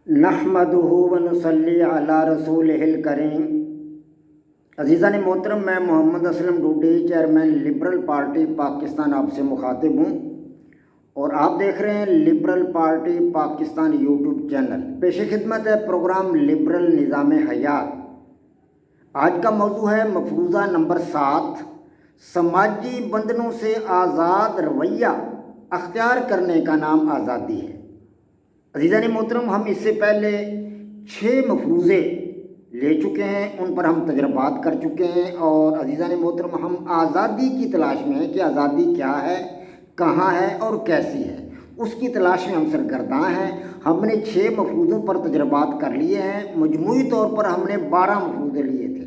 نحمدہ ونصلی علی رسولہ الکریم۔ عزیزان محترم، میں Muhammad Aslam Dodi, chairman Liberal Party Pakistan آپ سے مخاطب ہوں، اور آپ دیکھ رہے ہیں Liberal Party Pakistan YouTube channel. پیش خدمت ہے پروگرام لبرل نظام حیات۔ آج کا موضوع ہے مفروضہ نمبر 7، سماجی بندھنوں سے آزاد رویہ اختیار کرنے کا نام آزادی ہے۔ عزیزان محترم، ہم اس سے پہلے 6 مفروضے لے چکے ہیں، ان پر ہم تجربات کر چکے ہیں، اور عزیزان محترم ہم آزادی کی تلاش میں ہیں کہ آزادی کیا ہے، کہاں ہے اور کیسی ہے، اس کی تلاش میں ہم سرگرداں ہیں۔ ہم نے 6 مفروضوں پر تجربات کر لیے ہیں۔ مجموعی طور پر ہم نے 12 مفروضے لیے تھے،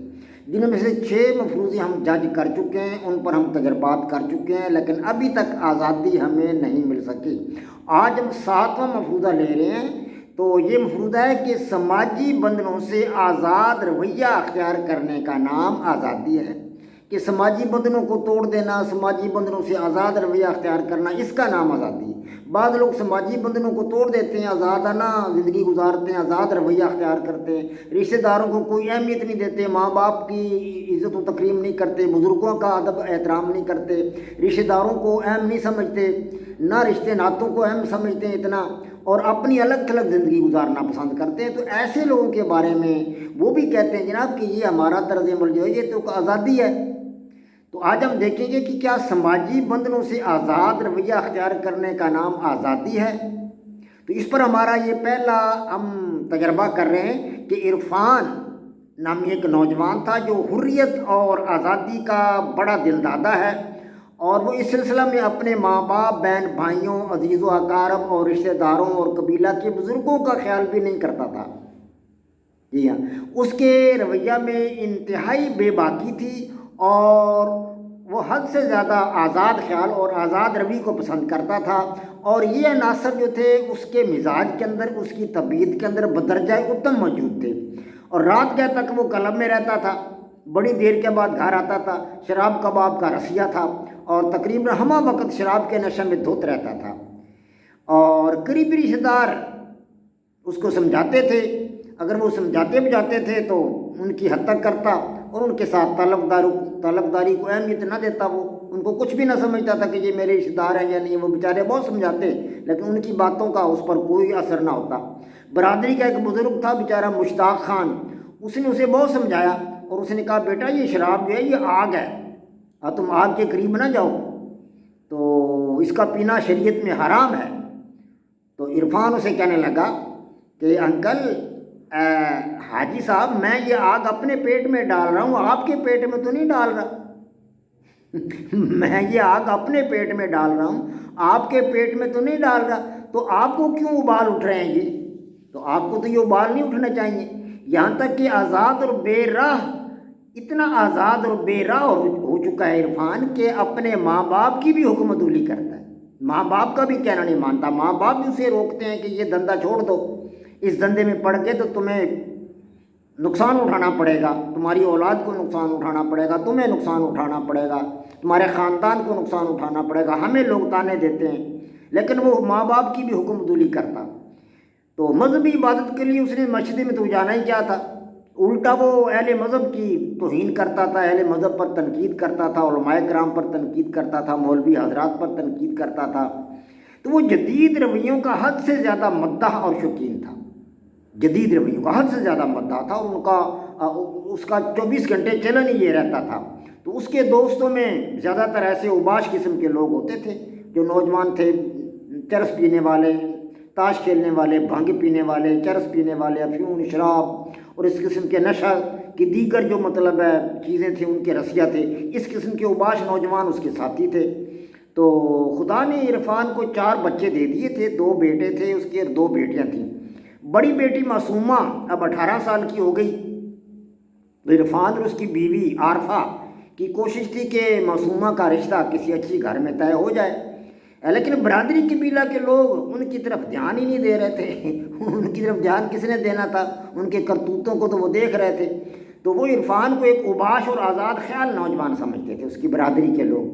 جن میں سے 6 مفروضے ہم جج کر چکے ہیں، ان پر ہم تجربات کر چکے ہیں، لیکن ابھی تک آزادی ہمیں نہیں مل سکی۔ آج ہم 7واں مفروضہ لے رہے ہیں۔ تو یہ مفروضہ ہے کہ سماجی بندھنوں سے آزاد رویہ اختیار کرنے کا نام آزادی ہے، کہ سماجی بندھنوں کو توڑ دینا، سماجی بندھنوں سے آزاد رویہ اختیار کرنا، اس کا نام آزادی ہے۔ بعض لوگ سماجی بندھنوں کو توڑ دیتے ہیں، آزادانہ زندگی گزارتے ہیں، آزاد رویہ اختیار کرتے ہیں، رشتہ داروں کو کوئی اہمیت نہیں دیتے، ماں باپ کی عزت و تکریم نہیں کرتے، بزرگوں کا ادب احترام نہیں کرتے، رشتہ داروں کو اہم نہیں سمجھتے، نہ رشتے ناتوں کو اہم سمجھتے ہیں اتنا، اور اپنی الگ تھلگ زندگی گزارنا پسند کرتے ہیں۔ تو ایسے لوگوں کے بارے میں وہ بھی کہتے ہیں جناب کہ یہ ہمارا طرز عمل جو ہے یہ تو آزادی ہے۔ تو آج ہم دیکھیں گے کہ کیا سماجی بندھنوں سے آزاد رویہ اختیار کرنے کا نام آزادی ہے۔ تو اس پر ہمارا یہ پہلا ہم تجربہ کر رہے ہیں کہ عرفان نامی ایک نوجوان تھا جو حریت اور آزادی کا بڑا دلدادہ ہے، اور وہ اس سلسلہ میں اپنے ماں باپ، بہن بھائیوں، عزیز و اقارب اور رشتہ داروں اور قبیلہ کے بزرگوں کا خیال بھی نہیں کرتا تھا۔ جی ہاں، اس کے رویہ میں انتہائی بے باکی تھی، اور وہ حد سے زیادہ آزاد خیال اور آزاد روی کو پسند کرتا تھا، اور یہ عناصر جو تھے اس کے مزاج کے اندر، اس کی طبیعت کے اندر بدرجہ اتم موجود تھے۔ اور رات گئے تک وہ کلب میں رہتا تھا، بڑی دیر کے بعد گھر آتا تھا، شراب کباب کا رسیہ تھا، اور تقریباً ہمہ وقت شراب کے نشے میں دھوت رہتا تھا، اور قریبی رشتہ دار اس کو سمجھاتے تھے، اگر وہ سمجھاتے بجاتے تھے تو ان کی حد تک کرتا، اور ان کے ساتھ تعلق داری کو اہمیت نہ دیتا، وہ ان کو کچھ بھی نہ سمجھتا تھا کہ یہ میرے رشتہ دار ہیں یا نہیں۔ وہ بیچارے بہت سمجھاتے لیکن ان کی باتوں کا اس پر کوئی اثر نہ ہوتا۔ برادری کا ایک بزرگ تھا بیچارہ مشتاق خان، اس نے اسے بہت سمجھایا، اور اس نے کہا بیٹا یہ شراب جو ہے یہ آگ ہے، تم آگ کے قریب نہ جاؤ، تو اس کا پینا شریعت میں حرام ہے۔ تو عرفان اسے کہنے لگا کہ انکل، حاجی صاحب، میں یہ آگ اپنے پیٹ میں ڈال رہا ہوں، آپ کے پیٹ میں تو نہیں ڈال رہا۔ میں یہ آگ اپنے پیٹ میں ڈال رہا ہوں، آپ کے پیٹ میں تو نہیں ڈال رہا، تو آپ کو کیوں ابال اٹھ رہے ہیں یہ؟ تو آپ کو تو یہ ابال نہیں اٹھنا چاہیے۔ یہاں تک کہ آزاد اور بے راہ، اتنا آزاد اور بے راہ ہو چکا ہے عرفان کہ اپنے ماں باپ کی بھی حکم عدولی کرتا ہے، ماں باپ کا بھی کہنا نہیں مانتا۔ ماں باپ بھی اسے روکتے ہیں کہ یہ دھندا چھوڑ دو، اس دھندے میں پڑ کے تو تمہیں نقصان اٹھانا پڑے گا، تمہاری اولاد کو نقصان اٹھانا پڑے گا، تمہیں نقصان اٹھانا پڑے گا، تمہارے خاندان کو نقصان اٹھانا پڑے گا۔ ہمیں لوگ تانے دیتے ہیں، لیکن وہ ماں باپ کی بھی حکم عدولی کرتا۔ تو مذہبی عبادت کے لیے اس نے مسجد میں تو جانا ہی کیا تھا، الٹا وہ اہل مذہب کی توہین کرتا تھا، اہل مذہب پر تنقید کرتا تھا، علماء کرام پر تنقید کرتا تھا، مولوی حضرات پر تنقید کرتا تھا۔ تو وہ جدید رویوں کا حد سے زیادہ مداح اور شوقین تھا، جدید رویوں کا حد سے زیادہ مداح تھا، اور اس کا 24 گھنٹے چلن ہی یہ رہتا تھا۔ تو اس کے دوستوں میں زیادہ تر ایسے اوباش قسم کے لوگ ہوتے تھے، جو نوجوان تھے، چرس پینے والے، تاش کھیلنے والے، بھنگ پینے والے، چرس پینے والے، افیون، شراب اور اس قسم کے نشہ کی دیگر جو مطلب ہے چیزیں تھیں، ان کے رسیہ تھے، اس قسم کے اوباش نوجوان اس کے ساتھی تھے۔ تو خدا نے عرفان کو 4 بچے دے دیے تھے، 2 بیٹے تھے اس کے اور 2 بیٹیاں تھیں۔ بڑی بیٹی معصومہ اب 18 سال کی ہو گئی، تو عرفان اور اس کی بیوی عارفہ کی کوشش تھی کہ معصومہ کا رشتہ کسی اچھی گھر میں طے ہو جائے، لیکن برادری قبیلہ کے لوگ ان کی طرف دھیان ہی نہیں دے رہے تھے۔ ان کی طرف دھیان کس نے دینا تھا؟ ان کے کرتوتوں کو تو وہ دیکھ رہے تھے۔ تو وہ عرفان کو ایک اوباش اور آزاد خیال نوجوان سمجھتے تھے، اس کی برادری کے لوگ۔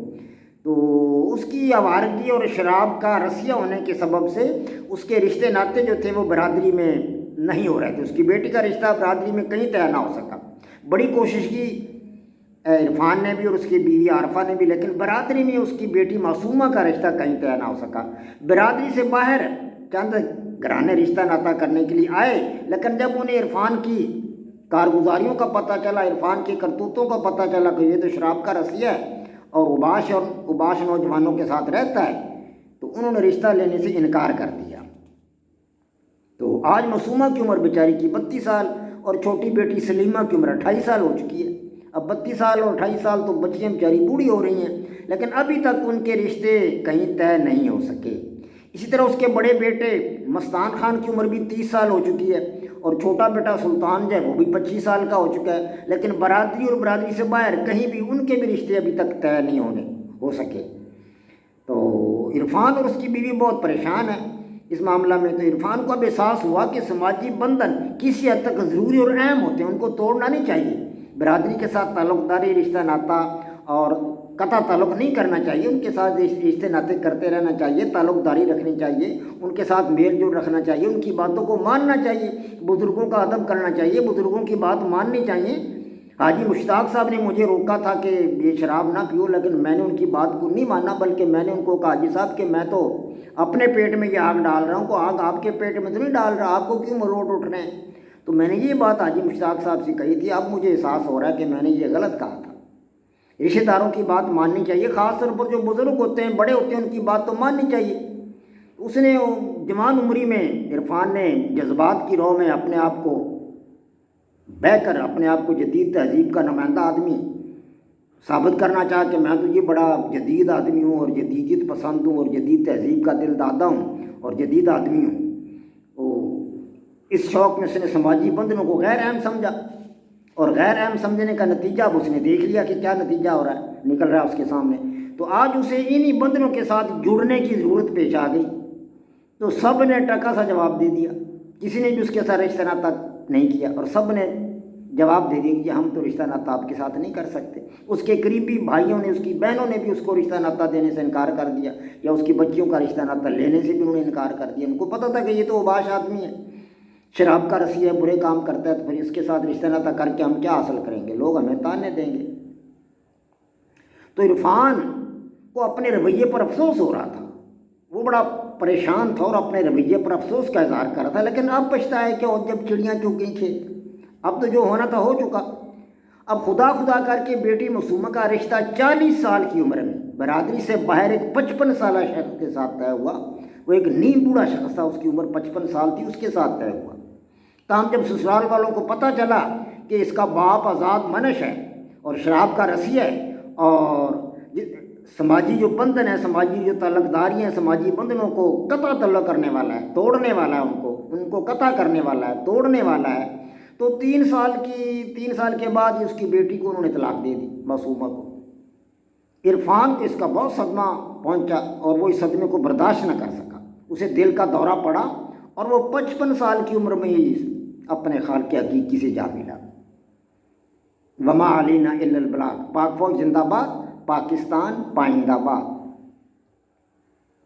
تو اس کی آوارگی اور شراب کا رسیہ ہونے کے سبب سے اس کے رشتے ناتے جو تھے وہ برادری میں نہیں ہو رہے تھے، اس کی بیٹی کا رشتہ برادری میں کہیں طے نہ ہو سکا۔ بڑی کوشش کی عرفان نے بھی اور اس کی بیوی عارفہ نے بھی، لیکن برادری میں اس کی بیٹی معصومہ کا رشتہ کہیں طے نہ ہو سکا۔ برادری سے باہر چند گھرانے رشتہ ناطہ کرنے کے لیے آئے، لیکن جب انہیں عرفان کی کارگزاریوں کا پتہ چلا، عرفان کی کرتوتوں کا پتہ چلا کہ یہ تو شراب کا رسیہ ہے اور اوباش نوجوانوں کے ساتھ رہتا ہے، تو انہوں نے رشتہ لینے سے انکار کر دیا۔ تو آج معصومہ کی عمر بیچاری کی 32 سال اور چھوٹی بیٹی سلیمہ کی عمر 28 سال ہو چکی ہے۔ اب 32 سال اور 28 سال تو بچیاں بیچاری بوڑھی ہو رہی ہیں، لیکن ابھی تک ان کے رشتے کہیں طے نہیں ہو سکے۔ اسی طرح اس کے بڑے بیٹے مستان خان کی عمر بھی 30 سال ہو چکی ہے اور چھوٹا بیٹا سلطان جو ہے وہ بھی 25 سال کا ہو چکا ہے، لیکن برادری سے باہر کہیں بھی ان کے بھی رشتے ابھی تک طے نہیں ہو سکے۔ تو عرفان اور اس کی بیوی بہت پریشان ہے اس معاملہ میں۔ تو عرفان کو اب احساس ہوا کہ سماجی بندھن کسی حد تک ضروری اور اہم ہوتے ہیں، ان کو توڑنا نہیں چاہیے۔ برادری کے ساتھ تعلق داری، رشتہ ناطہ اور قطع تعلق نہیں کرنا چاہیے، ان کے ساتھ رشتے ناطے کرتے رہنا چاہیے، تعلق داری رکھنی چاہیے، ان کے ساتھ میل جول رکھنا چاہیے، ان کی باتوں کو ماننا چاہیے، بزرگوں کا ادب کرنا چاہیے، بزرگوں کی بات ماننی چاہیے۔ حاجی مشتاق صاحب نے مجھے روکا تھا کہ یہ شراب نہ پیو، لیکن میں نے ان کی بات کو نہیں مانا، بلکہ میں نے ان کو کہا حاجی صاحب کہ میں تو اپنے پیٹ میں یہ آگ ڈال رہا ہوں، کو آگ آپ کے پیٹ میں تو نہیں ڈال رہا، آپ کو کیوں مروٹ اٹھ رہے ہیں؟ تو میں نے یہ بات حاجی مشتاق صاحب سے کہی تھی، اب مجھے احساس ہو رہا ہے کہ میں نے یہ غلط کہا تھا۔ رشتہ داروں کی بات ماننی چاہیے، خاص طور پر جو بزرگ ہوتے ہیں، بڑے ہوتے ہیں، ان کی بات تو ماننی چاہیے۔ اس نے جوان عمری میں عرفان نے جذبات کی رو میں اپنے آپ کو بہہ کر اپنے آپ کو جدید تہذیب کا نمائندہ آدمی ثابت کرنا چاہا کہ میں تو یہ بڑا جدید آدمی ہوں اور جدیدیت پسند ہوں اور جدید تہذیب کا دل دادا ہوں اور جدید آدمی ہوں۔ اس شوق میں اس نے سماجی بندھنوں کو غیر اہم سمجھا، اور غیر اہم سمجھنے کا نتیجہ اب اس نے دیکھ لیا کہ کیا نتیجہ ہو رہا ہے، نکل رہا ہے اس کے سامنے۔ تو آج اسے انہی بندھنوں کے ساتھ جڑنے کی ضرورت پیش آ گئی، تو سب نے ٹکا سا جواب دے دیا، کسی نے بھی اس کے ساتھ رشتہ ناطہ نہیں کیا، اور سب نے جواب دے دیا کہ ہم تو رشتہ ناطہ آپ کے ساتھ نہیں کر سکتے۔ اس کے قریبی بھائیوں نے، اس کی بہنوں نے بھی اس کو رشتہ ناطہ دینے سے انکار کر دیا، یا اس کی بچیوں کا رشتہ ناطہ لینے سے بھی انہوں نے انکار کر دیا۔ ان کو پتہ تھا کہ یہ تو اوباش آدمی ہے، شراب کا رسی ہے، برے کام کرتا ہے، تو پھر اس کے ساتھ رشتہ ناطہ کر کے ہم کیا حاصل کریں گے، لوگ ہمیں تانے دیں گے۔ تو عرفان کو اپنے رویے پر افسوس ہو رہا تھا، وہ بڑا پریشان تھا اور اپنے رویے پر افسوس کا اظہار کر رہا تھا، لیکن اب پچھتا ہے کہ اور جب چڑیاں چگ گئیں کھیت، اب تو جو ہونا تھا ہو چکا۔ اب خدا کر کے بیٹی معصومہ کا رشتہ 40 سال کی عمر میں برادری سے باہر ایک 55 سالہ شخص کے ساتھ طے ہوا۔ وہ ایک نیم بوڑھا شخص تھا، اس کی عمر 55 سال تھی، اس کے ساتھ طے ہوا۔ تاہم جب سسرال والوں کو پتہ چلا کہ اس کا باپ آزاد منش ہے اور شراب کا رسی ہے، اور سماجی جو بندھن ہے، سماجی جو تعلق داریاں، سماجی بندھنوں کو قطع تعلق کرنے والا ہے، توڑنے والا ہے، ان کو قطع کرنے والا ہے، توڑنے والا ہے، تو 3 سال کے بعد اس کی بیٹی کو انہوں نے طلاق دے دی، معصومہ کو۔ عرفان کو اس کا بہت صدمہ پہنچا اور وہ اس صدمے کو برداشت نہ کر سکا، اسے دل کا دورہ پڑا اور وہ 55 سال کی عمر میں ہی اپنے خالق حقیقی سے جا ملا۔ وما علینا الا البلاغ۔ پاک فوج زندہ باد، پاکستان پائندہ باد۔